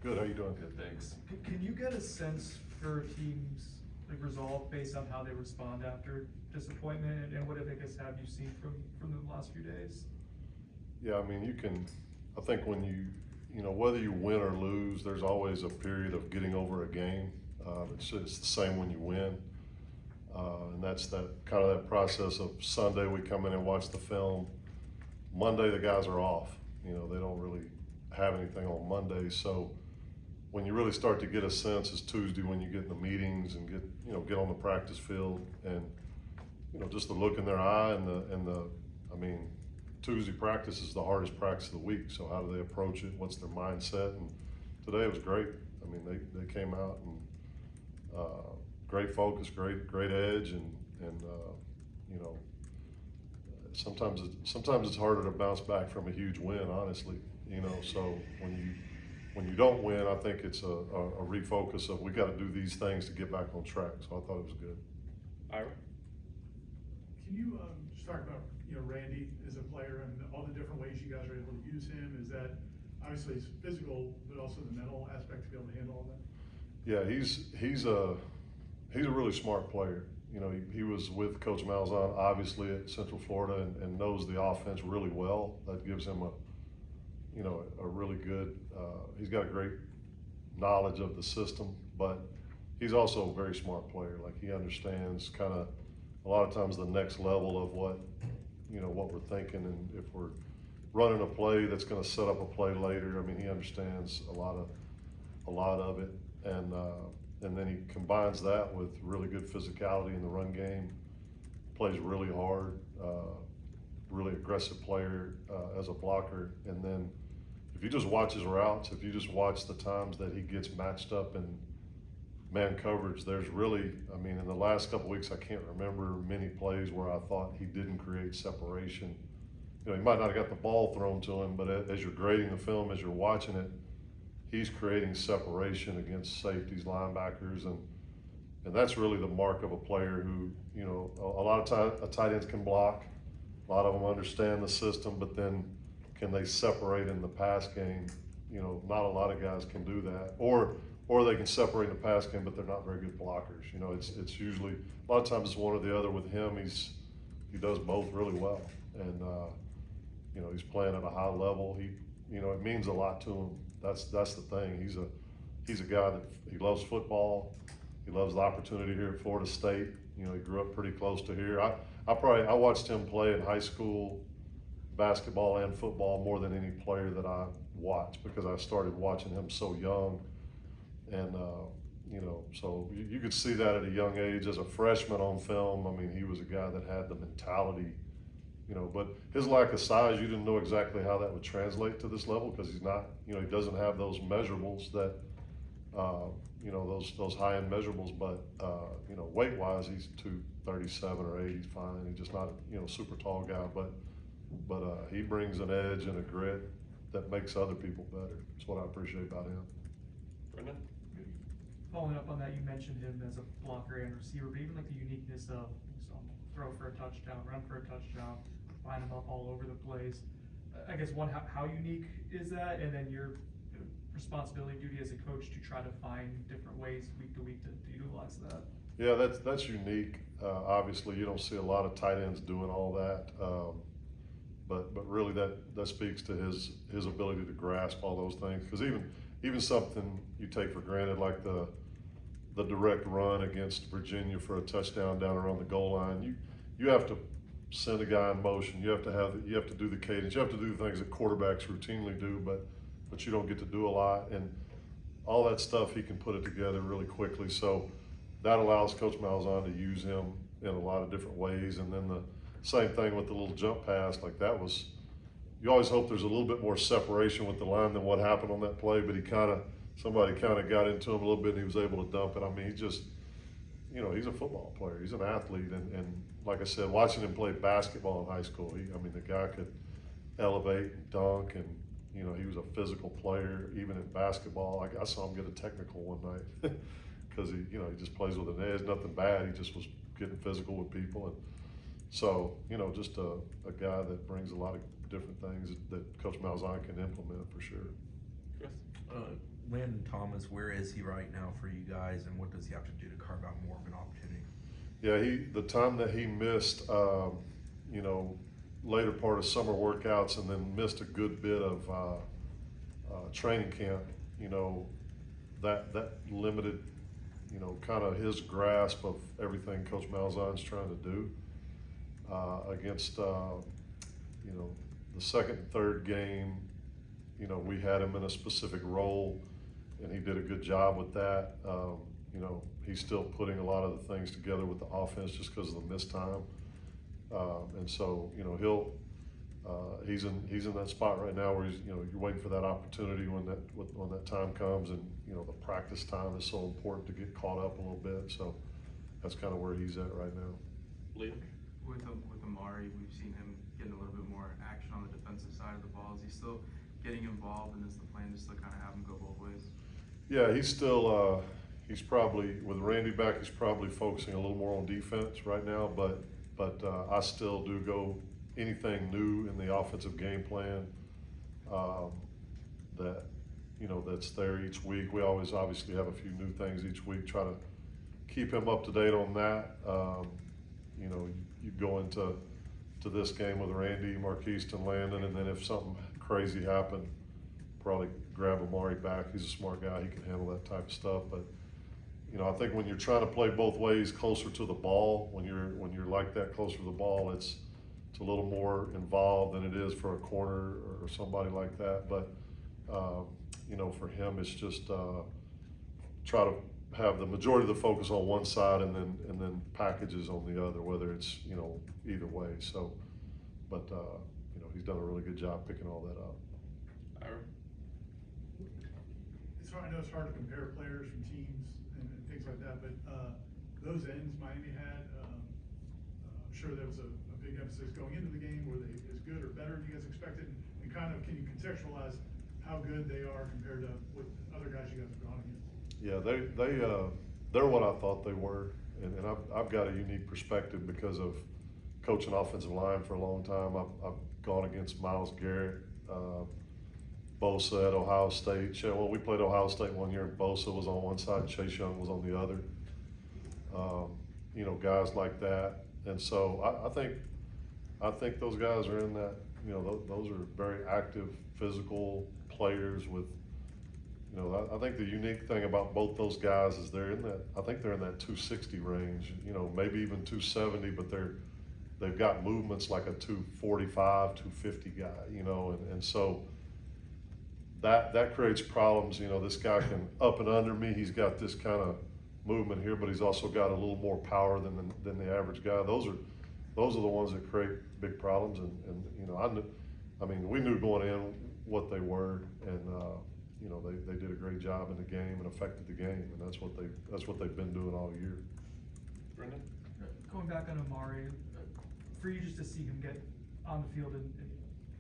Good, how you doing? Good, thanks. Can you get a sense for teams' like resolve based on how they respond after disappointment, and what I guess have you seen from the last few days? Yeah, I mean, you can, I think when you know, whether you win or lose, there's always a period of getting over a game. It's the same when you win. And that's that kind of that process of Sunday we come in and watch the film. Monday the guys are off. You know, they don't really have anything on Monday. So when you really start to get a sense is Tuesday when you get in the meetings and get on the practice field, and just the look in their eye and the I mean, Tuesday practice is the hardest practice of the week. So how do they approach it? What's their mindset? And today it was great. I mean, they came out and great focus, great edge, and sometimes it's harder to bounce back from a huge win, honestly. So when you don't win, I think it's a refocus of we got to do these things to get back on track. So I thought it was good. Ira? Can you just talk about Randy as a player and all the different ways you guys are able to use him? Is that obviously it's physical, but also the mental aspect to be able to handle all that? Yeah, he's a really smart player. He was with Coach Malzahn obviously at Central Florida and knows the offense really well. That gives him a really good. He's got a great knowledge of the system, but he's also a very smart player. Like, he understands kind of a lot of times the next level of what we're thinking, and if we're running a play that's going to set up a play later. I mean, he understands a lot of it, and then he combines that with really good physicality in the run game. Plays really hard, really aggressive player as a blocker. And then if you just watch his routes, if you just watch the times that he gets matched up in man coverage, there's really, I mean, in the last couple of weeks, I can't remember many plays where I thought he didn't create separation. He might not have got the ball thrown to him, but as you're grading the film, as you're watching it, he's creating separation against safeties, linebackers, and that's really the mark of a player who, a lot of times tight ends can block. A lot of them understand the system, but then can they separate in the pass game? Not a lot of guys can do that. Or they can separate in the pass game, but they're not very good blockers. It's usually, a lot of times it's one or the other. With him, he does both really well. And, he's playing at a high level. It means a lot to him. That's the thing. He's a guy that he loves football. He loves the opportunity here at Florida State. He grew up pretty close to here. I watched him play in high school basketball and football more than any player that I watched, because I started watching him so young. And so you could see that at a young age as a freshman on film. I mean, he was a guy that had the mentality. But his lack of size, you didn't know exactly how that would translate to this level, because he's not, he doesn't have those measurables that, those high-end measurables. But, weight-wise, he's 237 or 8. He's fine. He's just not, a super tall guy. But he brings an edge and a grit that makes other people better. That's what I appreciate about him. Brendan? Following up on that, you mentioned him as a blocker and receiver, but even like the uniqueness of throw for a touchdown, run for a touchdown, line him up all over the place. I guess one, how unique is that? And then your responsibility, duty as a coach to try to find different ways week to week to utilize that. Yeah, that's unique. Obviously, you don't see a lot of tight ends doing all that, but really that speaks to his ability to grasp all those things. Because even something you take for granted, like the direct run against Virginia for a touchdown down around the goal line, you have to send a guy in motion. You have to do the cadence. You have to do the things that quarterbacks routinely do, but you don't get to do a lot. And all that stuff, he can put it together really quickly. So that allows Coach Malzahn to use him in a lot of different ways. And then the same thing with the little jump pass, like that was, you always hope there's a little bit more separation with the line than what happened on that play, but somebody kind of got into him a little bit and he was able to dump it. I mean, he's a football player. He's an athlete. And like I said, watching him play basketball in high school, the guy could elevate and dunk, and, he was a physical player, even in basketball. I saw him get a technical one night because he just plays with an edge, nothing bad. He just was getting physical with people. And so, just a guy that brings a lot of different things that Coach Malzahn can implement for sure. Chris? Landen Thomas, where is he right now for you guys, and what does he have to do to carve out more of an opportunity? Yeah, the time that he missed, later part of summer workouts and then missed a good bit of training camp, that limited, kind of his grasp of everything Coach Malzahn's trying to do against, the second and third game. We had him in a specific role, and he did a good job with that. He's still putting a lot of the things together with the offense just because of the missed time. And so, he's in that spot right now where he's, you're waiting for that opportunity when that time comes, and the practice time is so important to get caught up a little bit. So that's kind of where he's at right now. Liam? With Amari, we've seen him getting a little bit more action on the defensive side of the ball. Is he still getting involved, and is the plan just to kind of have him go both ways? Yeah, he's still, he's probably, with Randy back, he's probably focusing a little more on defense right now, but I still do go anything new in the offensive game plan that's there each week. We always obviously have a few new things each week, try to keep him up to date on that. You go into this game with Randy, Marquise, and Landen, and then if something crazy happened, probably grab Amari back. He's a smart guy, he can handle that type of stuff. But I think when you're trying to play both ways, closer to the ball, when you're like that, closer to the ball, it's a little more involved than it is for a corner or somebody like that. But for him, it's just try to have the majority of the focus on one side and then packages on the other, whether it's either way. So, but he's done a really good job picking all that up. Ira? I know it's hard to compare players from teams and things like that, but those ends Miami had, I'm sure there was a big emphasis going into the game. Were they as good or better than you guys expected? And kind of, can you contextualize how good they are compared to what other guys you guys have gone against? Yeah, they're what I thought they were, and I've got a unique perspective because of coaching offensive line for a long time. I've gone against Myles Garrett, Bosa at Ohio State. Well, we played Ohio State one year, and Bosa was on one side and Chase Young was on the other. Guys like that, and so I think those guys are in that. Those are very active, physical players with. I think the unique thing about both those guys is they're in that. I think they're in that 260 range. Maybe even 270, but they've got movements like a 245, 250 guy. And so. That creates problems. This guy can up and under me. He's got this kind of movement here, but he's also got a little more power than the average guy. Those are the ones that create big problems. And we knew going in what they were, and they did a great job in the game and affected the game, and that's what they've been doing all year. Brendan? Going back on Amari, for you just to see him get on the field and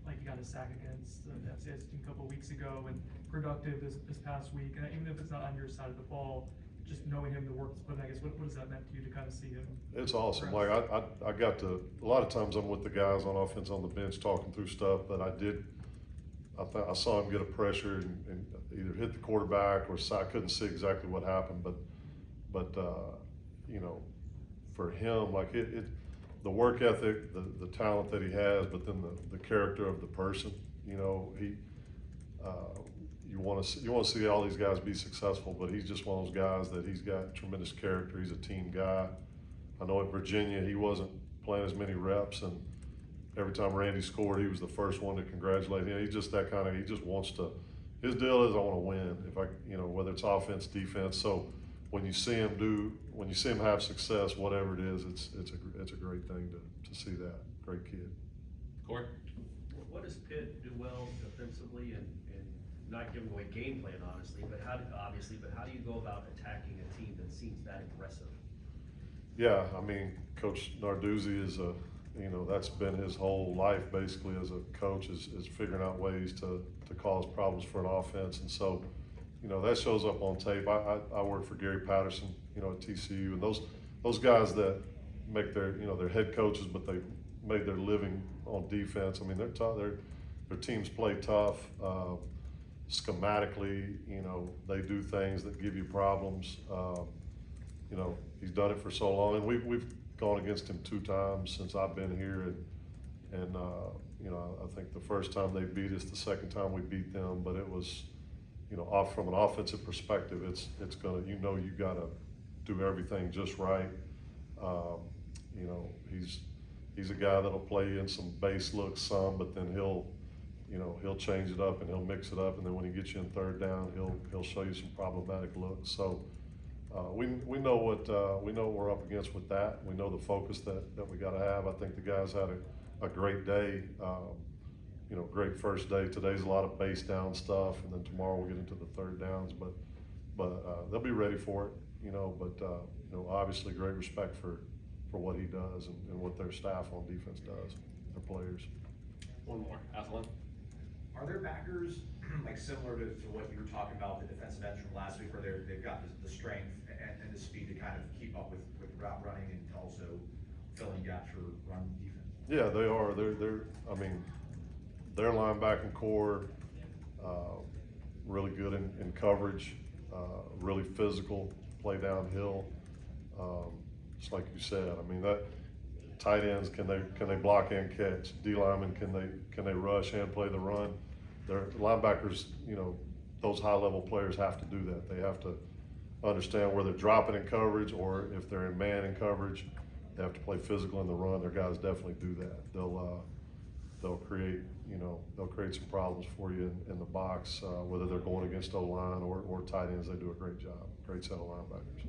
like he got a sack against the FCS team a couple of weeks ago, and productive this past week, and even if it's not on your side of the ball, just knowing him, the work that's put in, I guess, what has that meant to you to kind of see him? It's awesome. Like I got to, a lot of times I'm with the guys on offense on the bench talking through stuff, but I saw him get a pressure and either hit the quarterback or I couldn't see exactly what happened, but for him, like the work ethic, the talent that he has, but then the character of the person, you want to see all these guys be successful, but he's just one of those guys that he's got tremendous character. He's a team guy. I know at Virginia he wasn't playing as many reps, and every time Randy scored, he was the first one to congratulate him. He's just that kind of. He just wants to. His deal is I want to win. If whether it's offense, defense. So when you see him have success, whatever it is, it's a great thing to see that. Great kid. Corey? What does Pitt do well defensively and not giving away game plan, honestly, but how do you go about attacking a team that seems that aggressive? Yeah, Coach Narduzzi is that's been his whole life basically as a coach is figuring out ways to cause problems for an offense, and so that shows up on tape. I work for Gary Patterson, at TCU, and those guys that make they're head coaches, but they made their living on defense. They're tough. Their teams play tough. schematically, you know, they do things that give you problems. You know, he's done it for so long, and we've gone against him 2 times since I've been here, and you know, I think the first time they beat us, the second time we beat them, but it was, you know, off from an offensive perspective, it's gonna, you know, you gotta do everything just right. You know, he's a guy that'll play in some base looks some, but then he'll change it up and he'll mix it up, and then when he gets you in 3rd down, he'll show you some problematic looks. So we know what we're up against with that. We know the focus that we got to have. I think the guys had a great day. You know, great first day. Today's a lot of base down stuff, and then tomorrow we'll get into the 3rd downs. But they'll be ready for it. You know, but you know, obviously great respect for what he does and what their staff on defense does, their players. One more, Athlon. Are there backers, like similar to what you were talking about, the defensive ends from last week, where they've got the strength and the speed to kind of keep up with route running and also filling gaps for run defense? Yeah, they are. They're. I mean, their linebacking core, really good in coverage, really physical, play downhill. Just like you said, I mean, that tight ends, can they block and catch? D linemen, can they rush and play the run? Their linebackers, you know, those high level players have to do that. They have to understand where they're dropping in coverage, or if they're in man in coverage, they have to play physical in the run. Their guys definitely do that. They'll create, you know, they'll create some problems for you in the box, whether they're going against O-line or tight ends. They do a great job. Great set of linebackers.